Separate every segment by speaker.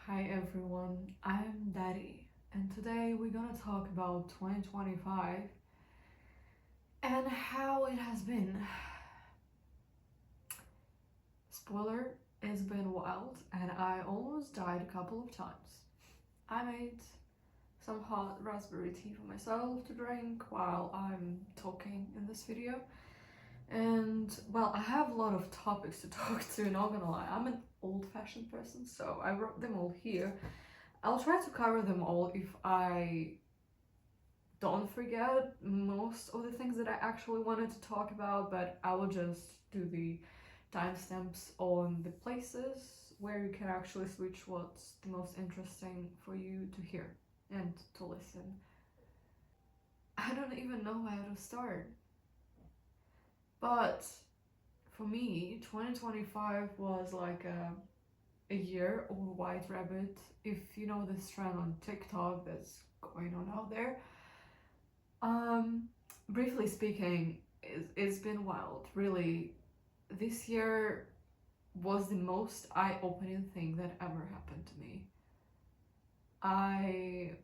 Speaker 1: Hi everyone, I'm Daddy, and today we're gonna talk about 2025 and how it has been. Spoiler, it's been wild, and I almost died a couple of times. I made some hot raspberry tea for myself to drink while I'm talking in this video. And well, I have a lot of topics to talk to, not gonna lie. I'm an old-fashioned person, so I wrote them all here. I'll try to cover them all if I don't forget most of the things that I actually wanted to talk about, but I will just do the timestamps on the places where you can actually switch what's the most interesting for you to hear and to listen. I don't even know how to start. But for me, 2025 was like a year of a white rabbit. If you know this trend on TikTok that's going on out there. Um, Briefly speaking, it's been wild. Really, this year was the most eye-opening thing that ever happened to me. I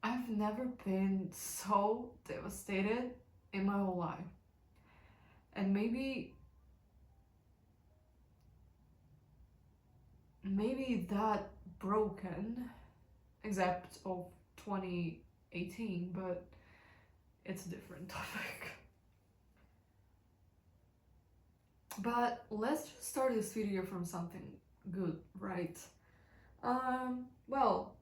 Speaker 1: I've never been so devastated in my whole life. And maybe that broken, except of 2018, but it's a different topic. But let's just start this video from something good, right? Well,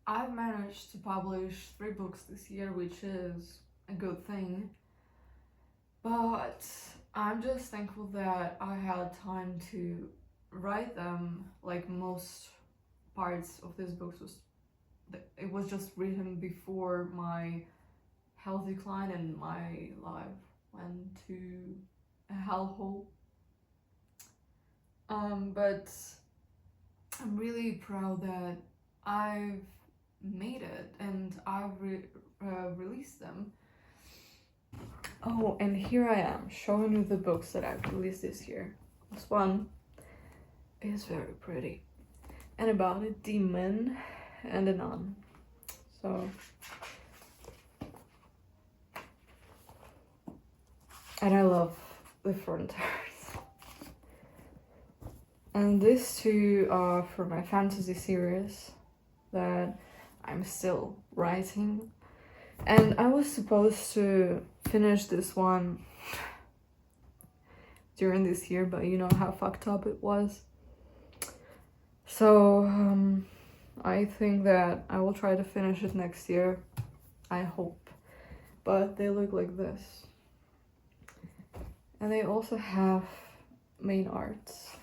Speaker 1: I've managed to publish 3 books this year, which is a good thing. But I'm just thankful that I had time to write them. Like most parts of this book it was just written before my health decline and my life went to a hellhole. But I'm really proud that I've made it and I've released them. Oh, and here I am showing you the books that I've released this year. This one is very pretty and about a demon and a nun. So, and I love the front art. And these two are for my fantasy series that I'm still writing. And I was supposed to finish this one during this year, but you know how fucked up it was. So, I think that I will try to finish it next year. I hope. But they look like this. And they also have main arts.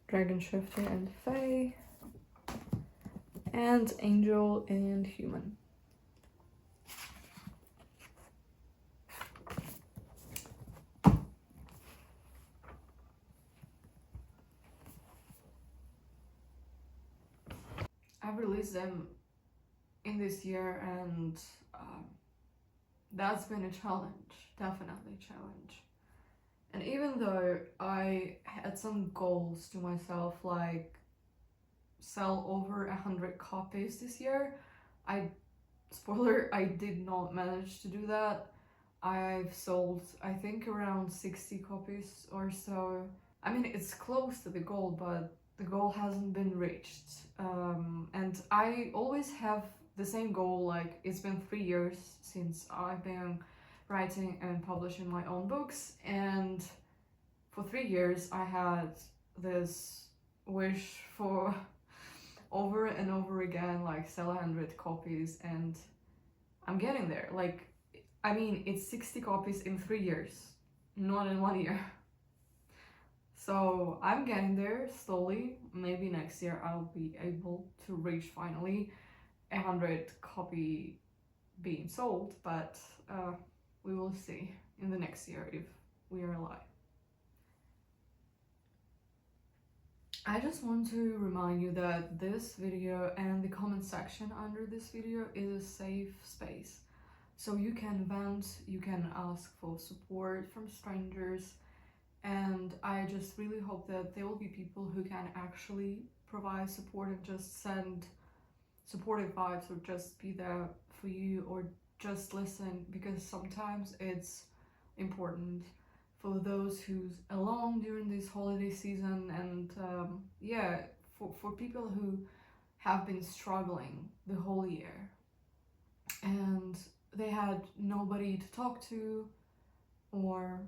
Speaker 1: Dragon Shifter and Fae. And Angel and Human. I've released them in this year and that's been a challenge, definitely a challenge. And even though I had some goals to myself, like sell over 100 copies this year, spoiler, I did not manage to do that. I've sold, I think, around 60 copies or so. I mean, it's close to the goal, but the goal hasn't been reached. And I always have the same goal, like it's been 3 years since I've been writing and publishing my own books, and for 3 years I had this wish for over and over again, like sell 100 copies, and I'm getting there. Like, I mean, it's 60 copies in 3 years, not in 1 year. So I'm getting there slowly. Maybe next year I'll be able to reach finally 100 copy being sold, but we will see in the next year if we are alive. I just want to remind you that this video and the comment section under this video is a safe space. So you can vent, you can ask for support from strangers, and I just really hope that there will be people who can actually provide support and just send supportive vibes, or just be there for you, or just listen, because sometimes it's important for those who's alone during this holiday season, and yeah, for people who have been struggling the whole year and they had nobody to talk to, or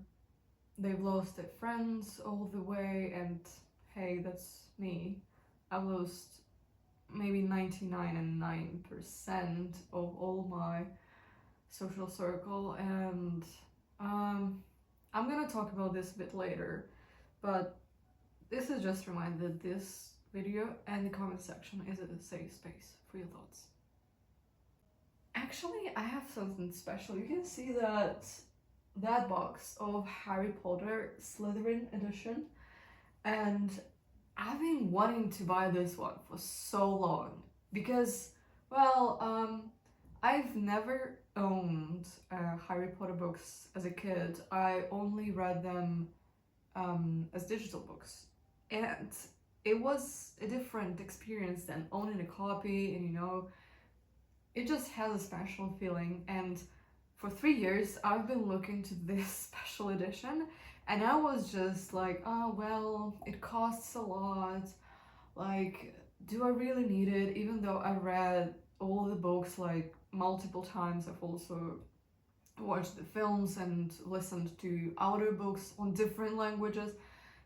Speaker 1: they've lost their friends all the way. And hey, that's me. I lost maybe 99.9% of all my social circle, and I'm gonna talk about this a bit later, but this is just a reminder that this video and the comment section is a safe space for your thoughts. Actually, I have something special. You can see that box of Harry Potter Slytherin edition, and I've been wanting to buy this one for so long because, well, I've never owned Harry Potter books as a kid. I only read them as digital books, and it was a different experience than owning a copy, and it just has a special feeling. And for 3 years I've been looking to this special edition, and I was just like, oh well, it costs a lot, like, do I really need it? Even though I read all the books like multiple times, I've also watched the films and listened to audiobooks on different languages,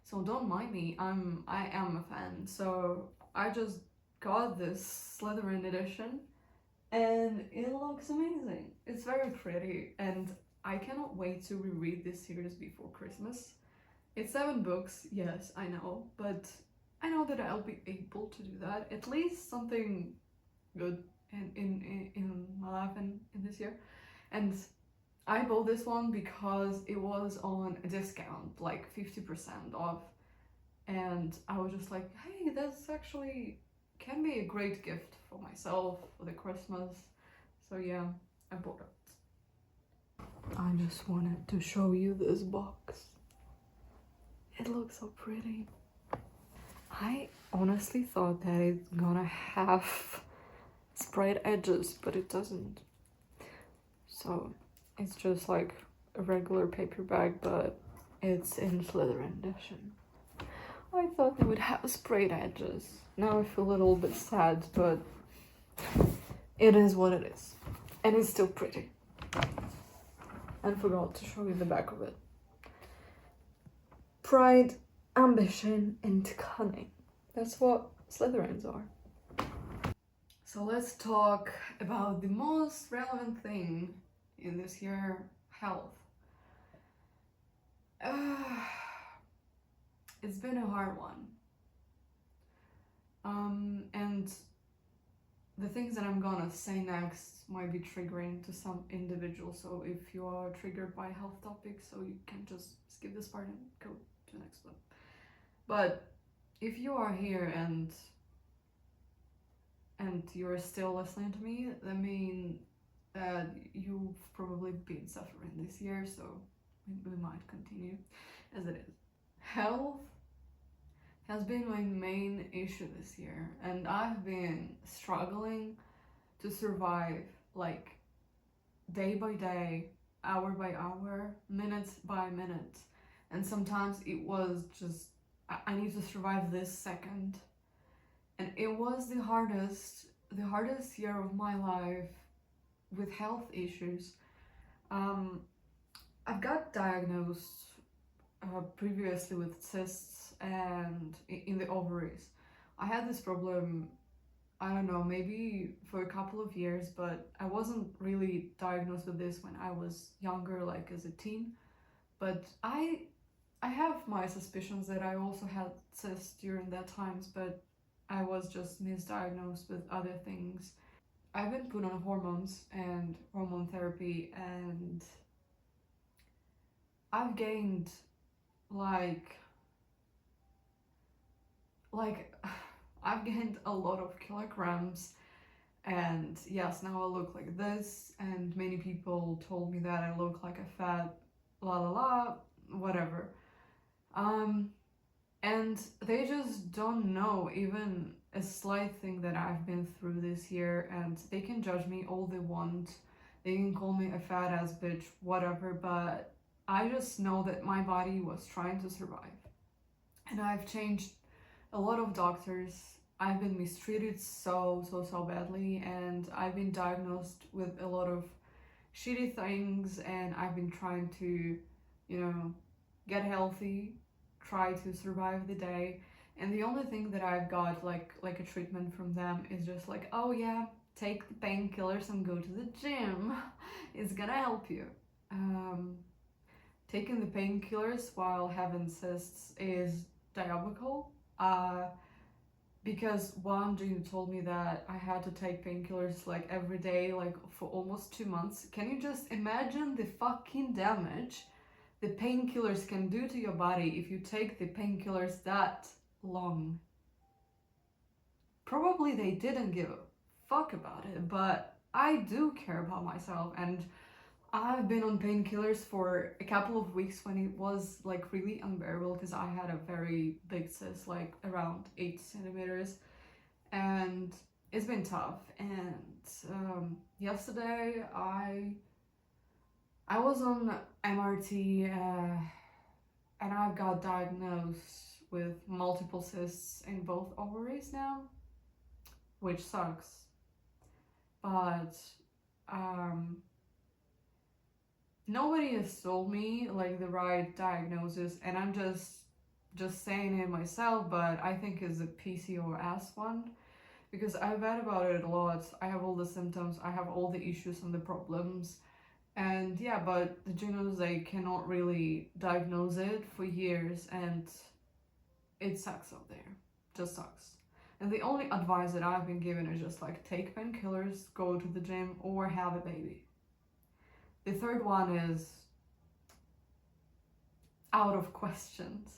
Speaker 1: so don't mind me, I am a fan. So I just got this Slytherin edition, and it looks amazing. It's very pretty, and I cannot wait to reread this series before Christmas. It's 7 books, yes, I know, but I know that I'll be able to do that. At least something good in my life and in this year. And I bought this one because it was on a discount, like 50% off, and I was just like, hey, that's actually can be a great gift for myself for the Christmas. So yeah, I bought it. I just wanted to show you this box. It looks so pretty. I honestly thought that it's gonna have sprayed edges, but it doesn't. So it's just like a regular paper bag, but it's in Slytherin edition. I thought they would have sprayed edges. Now I feel a little bit sad, but it is what it is. And it's still pretty. I forgot to show you the back of it. Pride, ambition, and cunning. That's what Slytherins are. So let's talk about the most relevant thing in this year, health. It's been a hard one. And the things that I'm gonna say next might be triggering to some individuals, so if you are triggered by health topics, so you can just skip this part and go to the next one. But if you are here and you're still listening to me, that means that you've probably been suffering this year, so we might continue as it is. Health has been my main issue this year, and I've been struggling to survive, like, day by day, hour by hour, minutes by minute, and sometimes it was just, I need to survive this second, and it was the hardest year of my life with health issues. I've got diagnosed previously with cysts and in the ovaries. I had this problem, I don't know, maybe for a couple of years, but I wasn't really diagnosed with this when I was younger, like as a teen. But I have my suspicions that I also had cysts during that times, but I was just misdiagnosed with other things. I've been put on hormones and hormone therapy, and I've gained like I've gained a lot of kilograms, and yes, now I look like this, and many people told me that I look like a fat la la la, whatever. Um, and they just don't know even a slight thing that I've been through this year, and they can judge me all they want. They can call me a fat ass bitch, whatever, but I just know that my body was trying to survive. And I've changed a lot of doctors. I've been mistreated so badly, and I've been diagnosed with a lot of shitty things, and I've been trying to, get healthy, try to survive the day. And the only thing that I've got like a treatment from them is just like, oh yeah, take the painkillers and go to the gym. It's gonna help you. Um, Taking the painkillers while having cysts is diabolical. Because one gym told me that I had to take painkillers like every day, like for almost 2 months. Can you just imagine the fucking damage the painkillers can do to your body if you take the painkillers that long? Probably they didn't give a fuck about it, but I do care about myself, and I've been on painkillers for a couple of weeks when it was like really unbearable because I had a very big cyst, like around 8 centimeters, and it's been tough. And yesterday I was on MRT, and I got diagnosed with multiple cysts in both ovaries now, which sucks. But um, nobody has told me like the right diagnosis, and I'm just saying it myself, but I think it's a PCOS one because I've read about it a lot. I have all the symptoms, I have all the issues and the problems, and yeah, but the gynos, they cannot really diagnose it for years, and it sucks out there. Just sucks. And the only advice that I've been given is just like take painkillers, go to the gym, or have a baby. The third one is out of questions.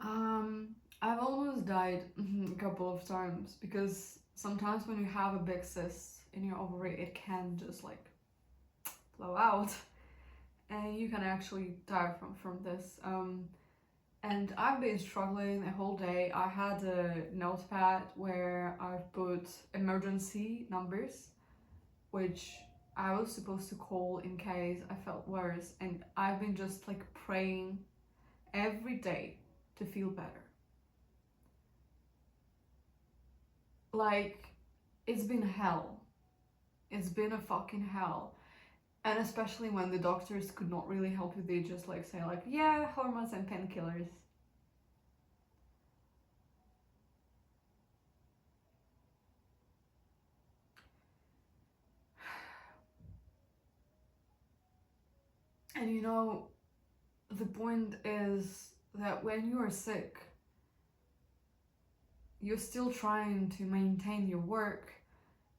Speaker 1: I've almost died a couple of times because sometimes when you have a big cyst in your ovary, it can just like blow out, and you can actually die from this. And I've been struggling the whole day. I had a notepad where I've put emergency numbers, which I was supposed to call in case I felt worse, and I've been just like praying every day to feel better. Like, it's been hell. It's been a fucking hell. And especially when the doctors could not really help you, they just like say like, yeah, hormones and painkillers. And the point is that when you are sick, you're still trying to maintain your work,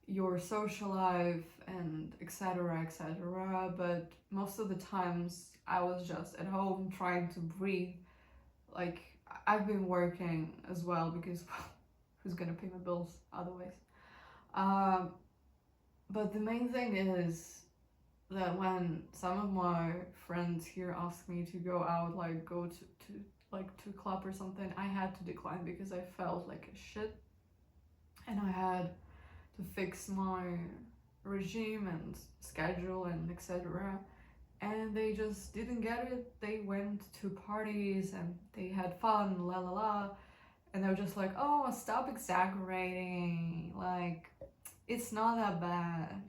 Speaker 1: your social life, and etc. etc. But most of the times I was just at home trying to breathe. Like, I've been working as well because well, who's gonna pay my bills otherwise? Um, but the main thing is that when some of my friends here asked me to go out, like go to like to a club or something, I had to decline because I felt like a shit, and I had to fix my regime and schedule and etc. And they just didn't get it. They went to parties and they had fun, la la la, and they were just like, oh, stop exaggerating, like it's not that bad.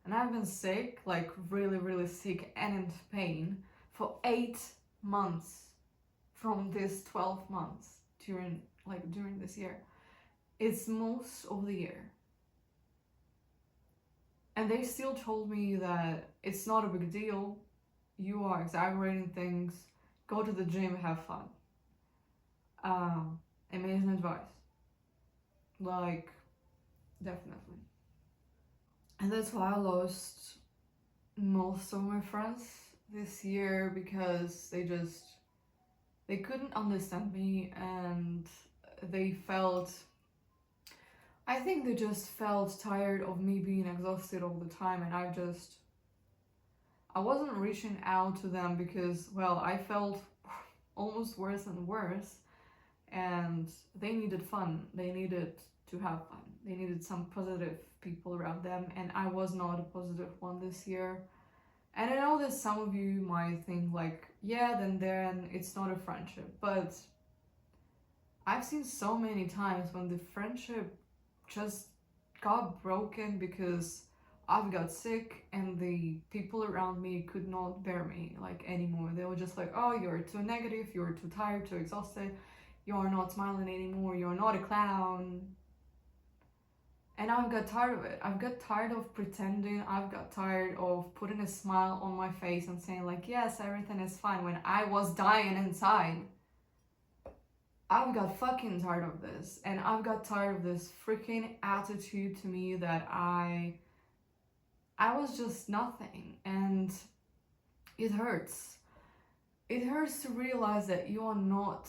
Speaker 1: And I've been sick, like really sick and in pain for 8 months from this 12 months during this year. It's most of the year. And they still told me that it's not a big deal. You are exaggerating things. Go to the gym, have fun. Amazing advice. Like, definitely. And that's why I lost most of my friends this year because they couldn't understand me, and I think they just felt tired of me being exhausted all the time, and I wasn't reaching out to them because, well, I felt almost worse and worse, and they needed fun. They needed to have fun. They needed some positive people around them, and I was not a positive one this year. And I know that some of you might think like, yeah, then it's not a friendship, but I've seen so many times when the friendship just got broken because I've got sick and the people around me could not bear me like anymore. They were just like, oh, you're too negative, you're too tired, too exhausted, you're not smiling anymore, you're not a clown. And I've got tired of it. I've got tired of pretending. I've got tired of putting a smile on my face and saying like, yes, everything is fine when I was dying inside. I've got fucking tired of this, and I've got tired of this freaking attitude to me that I was just nothing, and it hurts. It hurts to realize that you are not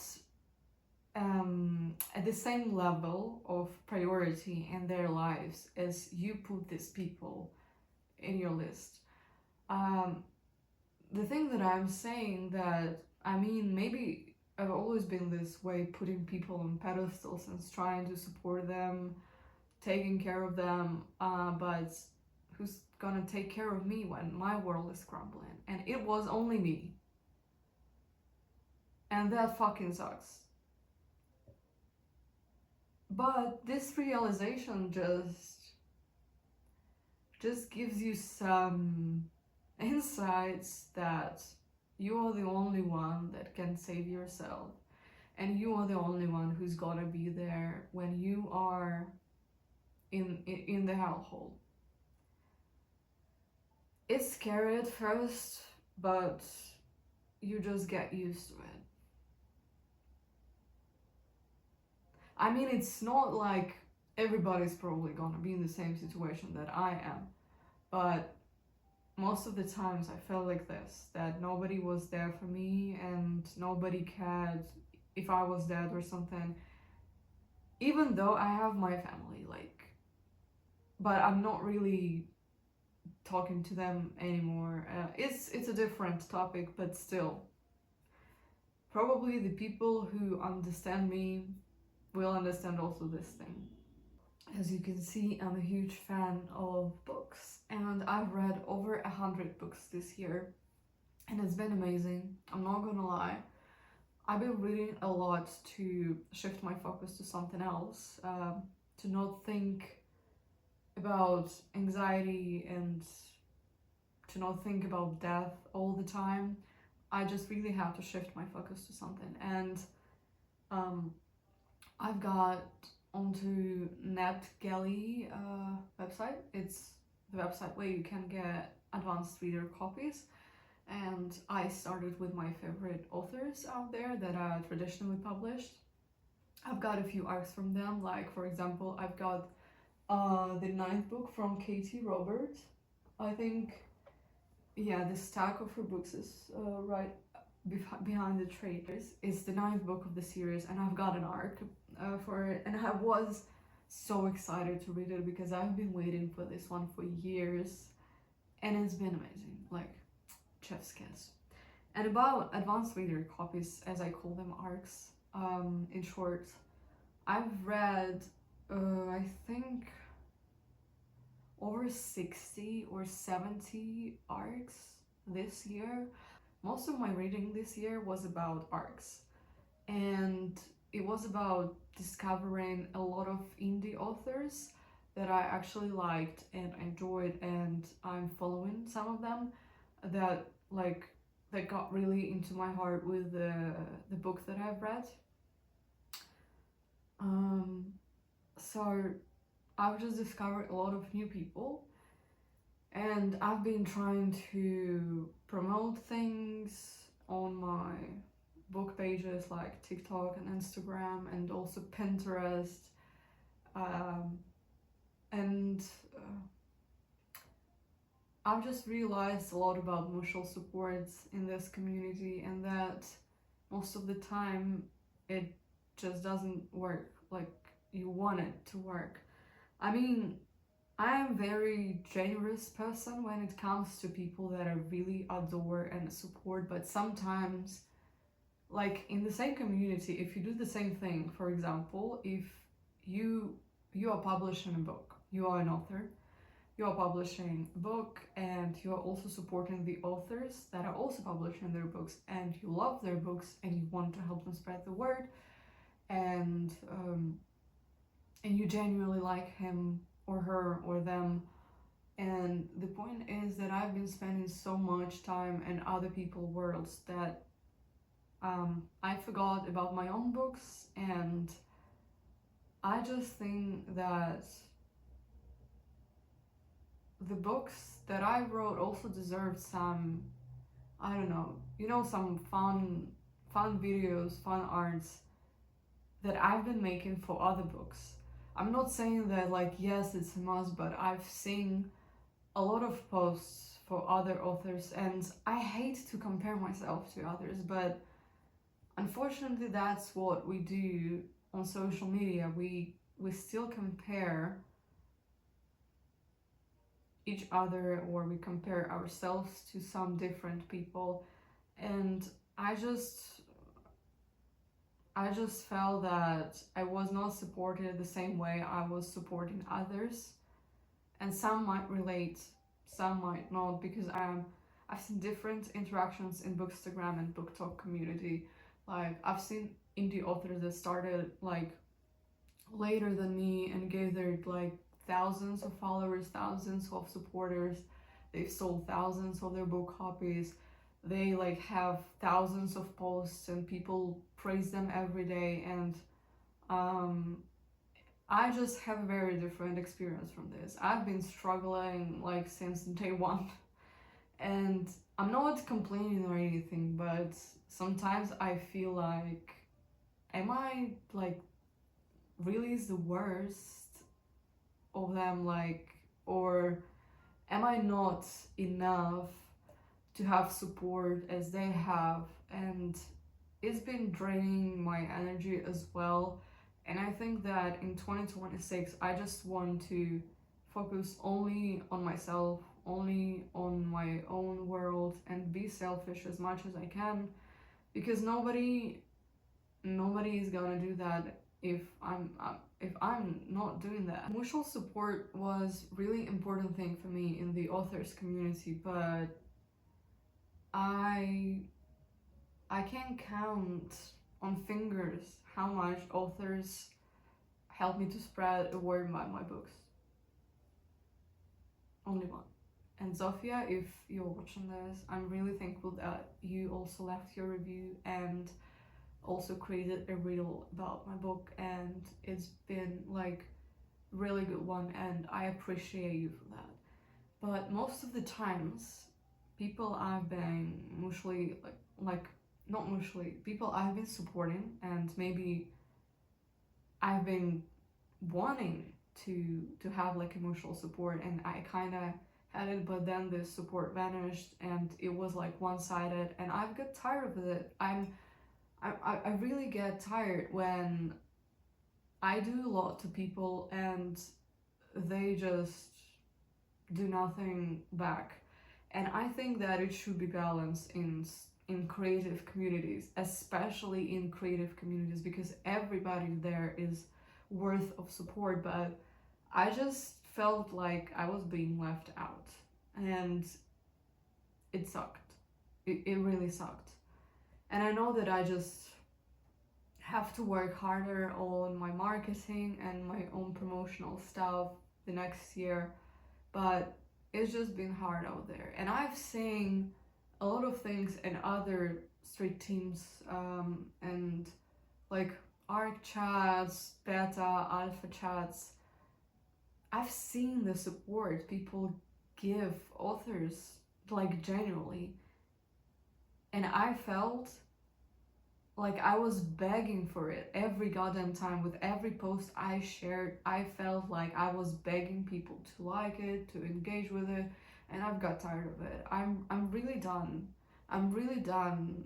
Speaker 1: at the same level of priority in their lives as you put these people in your list. The thing that I'm saying that, I mean, maybe I've always been this way, putting people on pedestals and trying to support them, taking care of them, but who's gonna take care of me when my world is crumbling? And it was only me. And that fucking sucks. But this realization just gives you some insights that you are the only one that can save yourself, and you are the only one who's gonna be there when you are in the household. It's scary at first, but you just get used to it. I mean, it's not like everybody's probably gonna be in the same situation that I am, but most of the times I felt like this, that nobody was there for me and nobody cared if I was dead or something, even though I have my family, like, but I'm not really talking to them anymore. It's a different topic, but still, probably the people who understand me will understand also this thing. As you can see, I'm a huge fan of books, and I've read over 100 books this year, and it's been amazing. I'm not gonna lie. I've been reading a lot to shift my focus to something else, to not think about anxiety and to not think about death all the time. I just really have to shift my focus to something, and I've got onto NetGalley website. It's the website where you can get advanced reader copies, and I started with my favorite authors out there that are traditionally published. I've got a few arcs from them, like for example, I've got the 9th book from Katie Robert. I think, yeah, the stack of her books is right behind the traders. It's the 9th book of the series, and I've got an arc for it, and I was so excited to read it because I've been waiting for this one for years, and it's been amazing, like chef's kiss. And about advanced reader copies, as I call them, arcs, in short, I've read I think over 60 or 70 arcs this year. Most of my reading this year was about arcs, and it was about discovering a lot of indie authors that I actually liked and enjoyed, and I'm following some of them that got really into my heart with the books that I've read. So I've just discovered a lot of new people, and I've been trying to promote things on my book pages like TikTok and Instagram, and also Pinterest, and I've just realized a lot about mutual supports in this community, and that most of the time it just doesn't work like you want it to work. I mean, I am a very generous person when it comes to people that I really adore and support, but sometimes, like in the same community, if you do the same thing, for example, if you you are publishing a book, you are an author, you are publishing a book, and you are also supporting the authors that are also publishing their books, and you love their books and you want to help them spread the word, and you genuinely like him or her or them. And the point is that I've been spending so much time in other people's worlds that I forgot about my own books, and I just think that the books that I wrote also deserve some, I don't know, some fun videos, fun arts that I've been making for other books. I'm not saying that, like, yes, it's a must, but I've seen a lot of posts for other authors, and I hate to compare myself to others, but unfortunately that's what we do on social media. We still compare each other, or we compare ourselves to some different people, and I just felt that I was not supported the same way I was supporting others. And some might relate, some might not, because I've seen different interactions in bookstagram and booktok community. Like, I've seen indie authors that started like later than me and gathered like thousands of followers, thousands of supporters. They've sold thousands of their book copies. They like have thousands of posts and people praise them every day. And um, I just have a very different experience from this. I've been struggling like since day one, and I'm not complaining or anything, but sometimes I feel like, am I like really is the worst of them, like, or am I not enough to have support as they have? And it's been draining my energy as well. And I think that in 2026 I just want to focus only on myself, only on my own world, and be selfish as much as I can, because nobody is gonna do that if I'm not doing that. Emotional support was really important thing for me in the authors community, but I I can't count on fingers how much authors help me to spread the word about my books. Only one. And Zofia, if you're watching this, I'm really thankful that you also left your review and also created a reel about my book, and it's been like really good one, and I appreciate you for that. But most of the times, people I've been mutually like not mutually, people I've been supporting, and maybe I've been wanting to have like emotional support, and I kind of had it, but then the support vanished and it was like one-sided, and I've got tired of it. I really get tired when I do a lot to people and they just do nothing back. And I think that it should be balanced in creative communities, especially in creative communities, because everybody there is worth of support. But I just felt like I was being left out, and it sucked. It really sucked. And I know that I just have to work harder on my marketing and my own promotional stuff the next year, but it's just been hard out there. And I've seen a lot of things in other street teams, and like ARC chats, beta, alpha chats. I've seen the support people give authors, like, genuinely, and I felt like I was begging for it every goddamn time. With every post I shared, I felt like I was begging people to like it, to engage with it, and I've got tired of it. I'm really done. I'm really done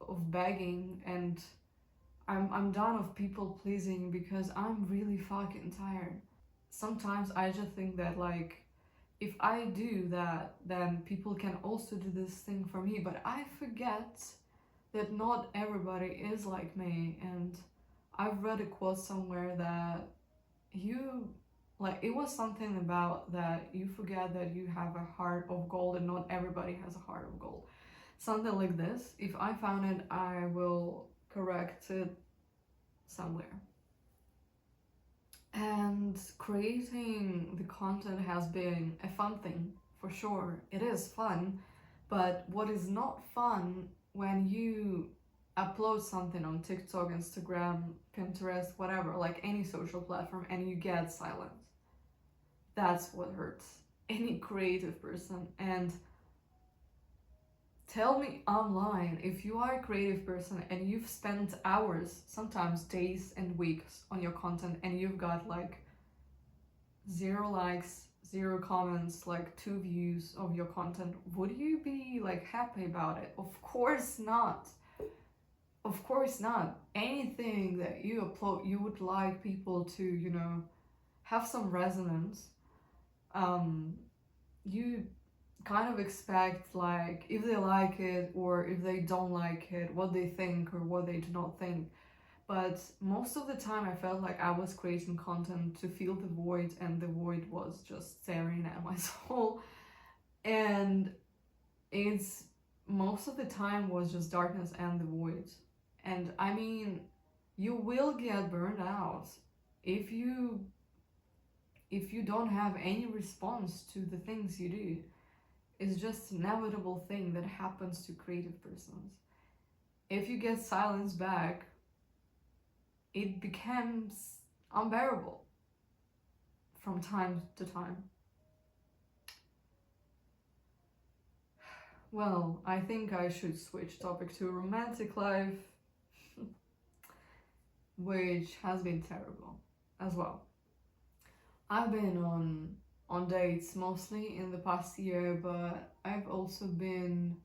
Speaker 1: of begging, and I'm done of people pleasing, because I'm really fucking tired. sometimes I just think that like if I do that, then people can also do this thing for me. But I forget that not everybody is like me. And I've read a quote somewhere that you, like, it was something about that you forget that you have a heart of gold and not everybody has a heart of gold. Something like this. If I found it, I will correct it somewhere. And creating the content has been a fun thing, for sure. It is fun, but what is not fun when you upload something on TikTok, Instagram, Pinterest, whatever, like any social platform, and you get silence. That's what hurts any creative person. And tell me online, if you are a creative person and you've spent hours, sometimes days and weeks on your content, and you've got like 0 likes, 0 comments, like 2 views of your content, would you be like happy about it? Of course not. Of course not. Anything that you upload, you would like people to, you know, have some resonance. You kind of expect like if they like it or if they don't like it, what they think or what they do not think. But most of the time I felt like I was creating content to fill the void, and the void was just staring at my soul. And it's most of the time was just darkness and the void. And I mean, you will get burned out if you don't have any response to the things you do. It's just an inevitable thing that happens to creative persons. If you get silence back, it becomes unbearable from time to time. Well, I think I should switch topic to romantic life, which has been terrible as well. I've been on dates mostly in the past year, but I've also been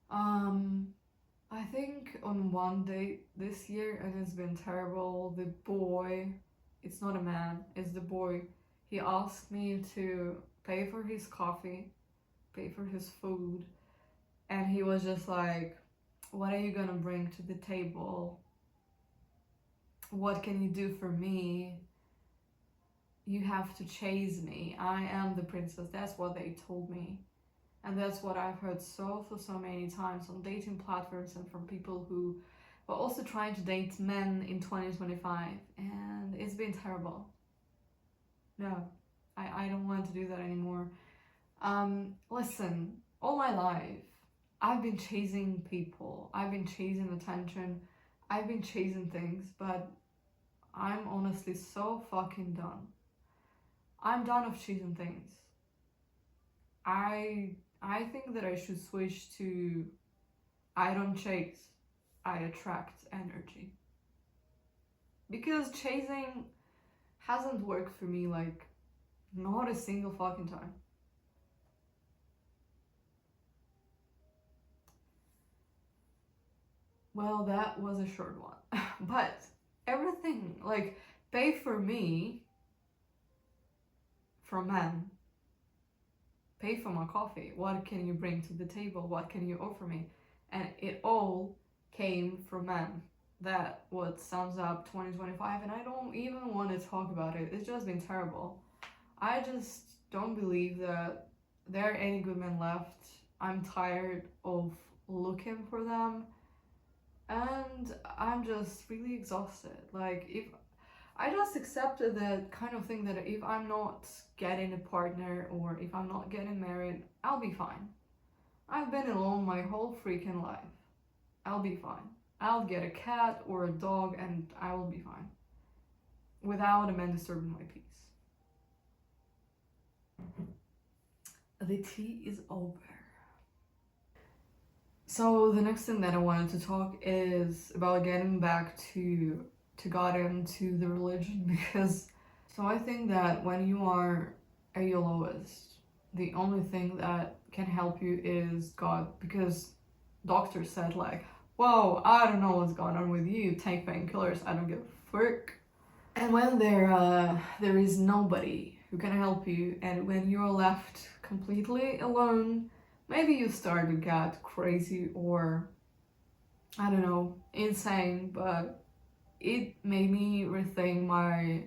Speaker 1: I think on one date this year, and it's been terrible. The boy, it's not a man, it's the boy. He asked me to pay for his coffee, pay for his food, and he was just like, what are you gonna bring to the table? What can you do for me? You have to chase me. I am the princess. That's what they told me. And that's what I've heard so many times on dating platforms and from people who were also trying to date men in 2025. And it's been terrible. No, I don't want to do that anymore. Listen, all my life, I've been chasing people. I've been chasing attention. I've been chasing things, but I'm honestly so fucking done. I'm done of chasing things. I think that I should switch to I don't chase, I attract energy. Because chasing hasn't worked for me, like, not a single fucking time. Well, that was a short one. But everything, like, pay for me from men. Pay for my coffee. What can you bring to the table? What can you offer me? And it all came from men. That what sums up 2025, and I don't even want to talk about it. It's just been terrible. I just don't believe that there are any good men left. I'm tired of looking for them, and I'm just really exhausted. Like, if I just accepted that kind of thing, that if I'm not getting a partner or if I'm not getting married, I'll be fine. I've been alone my whole freaking life. I'll be fine. I'll get a cat or a dog and I will be fine. Without a man disturbing my peace. The tea is over. So the next thing that I wanted to talk is about getting back to God and to the religion, because so I think that when you are at your lowest, the only thing that can help you is God, because doctors said like, whoa, I don't know what's going on with you, take painkillers, I don't give a frick. And when there is nobody who can help you, and when you're left completely alone, maybe you start to get crazy or, I don't know, insane, but it made me rethink my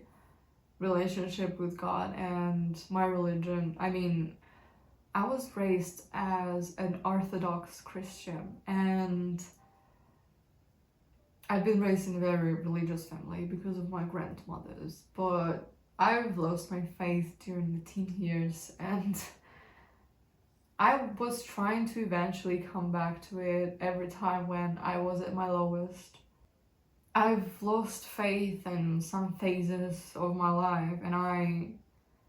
Speaker 1: relationship with God and my religion. I mean, I was raised as an Orthodox Christian, and I've been raised in a very religious family because of my grandmothers, but I've lost my faith during the teen years, and I was trying to eventually come back to it every time when I was at my lowest. I've lost faith in some phases of my life, and I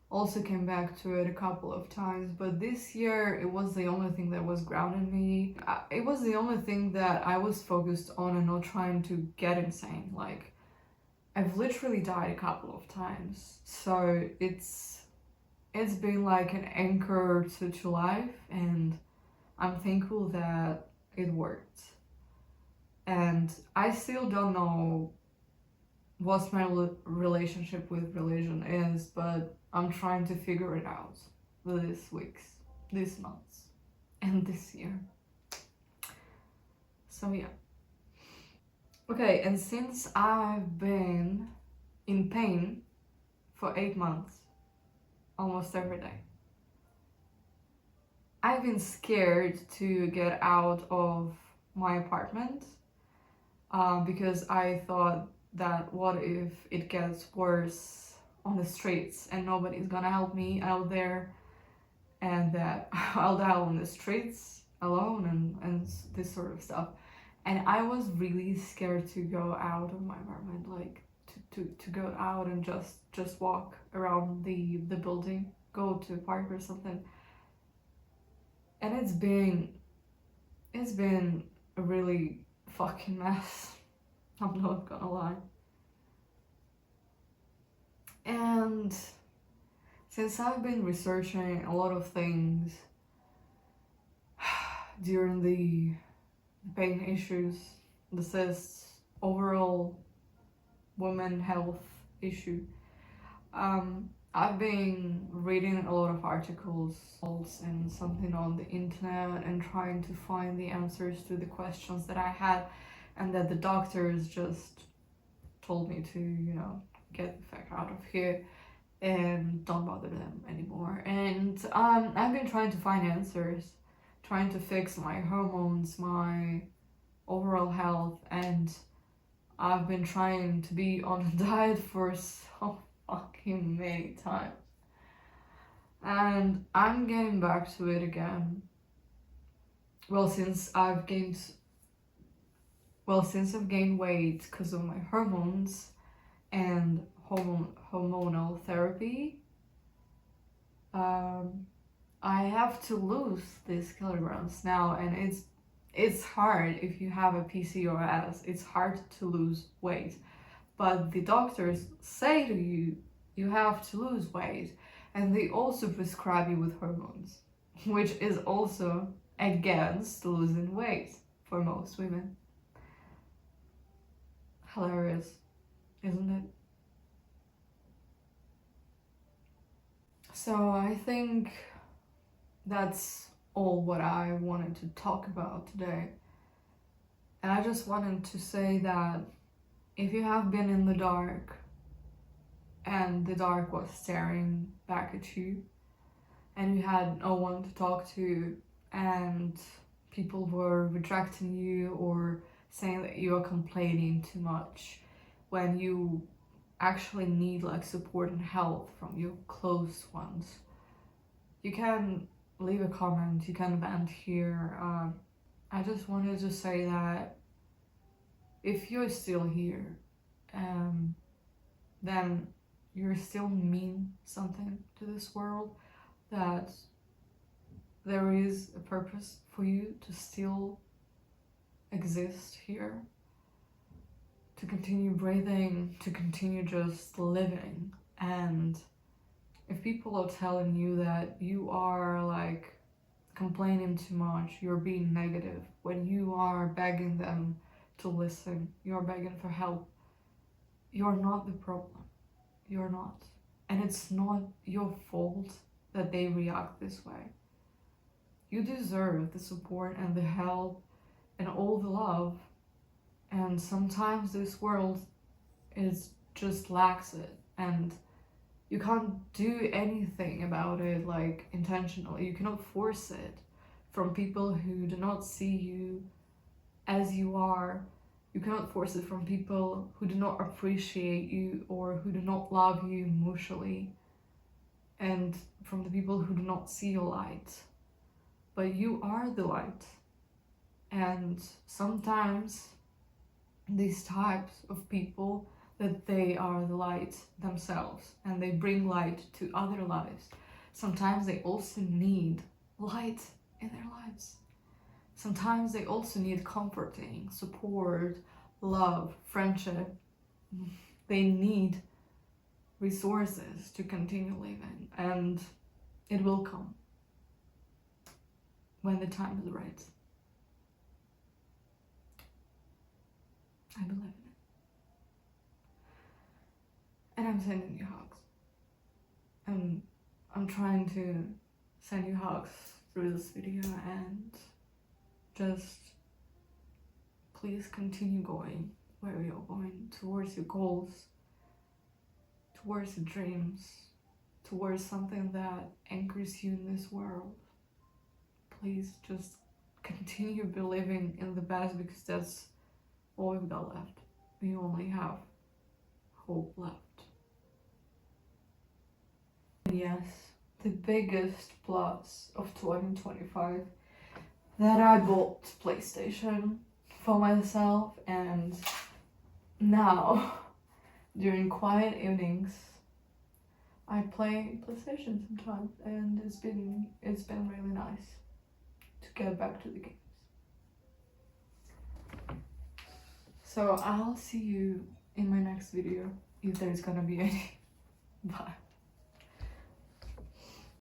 Speaker 1: also came back to it a couple of times, but this year it was the only thing that was grounding me. It was the only thing that I was focused on and not trying to get insane. Like, I've literally died a couple of times, so it's been like an anchor to life, and I'm thankful that it worked. And I still don't know what my relationship with religion is, but I'm trying to figure it out this weeks, this months, and this year. So yeah. Okay, and since I've been in pain for 8 months, almost every day, I've been scared to get out of my apartment because I thought that what if it gets worse on the streets and nobody's gonna help me out there, and that I'll die on the streets alone and this sort of stuff. And I was really scared to go out of my apartment, like to go out and just walk around the building, go to a park or something. And it's been a really fucking mess. I'm not gonna lie. And since I've been researching a lot of things during the pain issues, the cysts, overall women health issue, I've been reading a lot of articles and something on the internet and trying to find the answers to the questions that I had, and that the doctors just told me to, get the fuck out of here and don't bother them anymore. And I've been trying to find answers, trying to fix my hormones, my overall health, and I've been trying to be on a diet for so fucking many times. And I'm getting back to it again. Well, since I've gained weight because of my hormones and hormonal therapy, I have to lose these kilograms now, and it's hard if you have a PCOS. It's hard to lose weight, but the doctors say to you, you have to lose weight, and they also prescribe you with hormones, which is also against losing weight for most women. Hilarious, isn't it? So I think that's all what I wanted to talk about today. And I just wanted to say that if you have been in the dark and the dark was staring back at you and you had no one to talk to and people were rejecting you or saying that you are complaining too much when you actually need like support and help from your close ones, you can leave a comment, you can vent here. I just wanted to say that if you're still here, then you still mean something to this world, that there is a purpose for you to still exist here, to continue breathing, to continue just living. And if people are telling you that you are like complaining too much, you're being negative, when you are begging them to listen, you're begging for help, you're not the problem. you're not. And it's not your fault that they react this way. You deserve the support and the help and all the love. And sometimes this world is just lacks it, and you can't do anything about it like intentionally. You cannot force it from people who do not see you as you are. You cannot force it from people who do not appreciate you or who do not love you emotionally, and from the people who do not see your light. But you are the light. And sometimes these types of people, that they are the light themselves and they bring light to other lives, sometimes they also need light in their lives. Sometimes they also need comforting, support, love, friendship. They need resources to continue living, and it will come when the time is right. I believe in it. And I'm sending you hugs. And I'm trying to send you hugs through this video, and just please continue going where you're going, towards your goals, towards your dreams, towards something that anchors you in this world. Please just continue believing in the best, because that's all we've got left. We only have hope left. Yes, the biggest plus of 2025, that I bought PlayStation for myself, and now during quiet evenings I play PlayStation sometimes, and it's been really nice to get back to the games. So I'll see you in my next video, if there's gonna be any.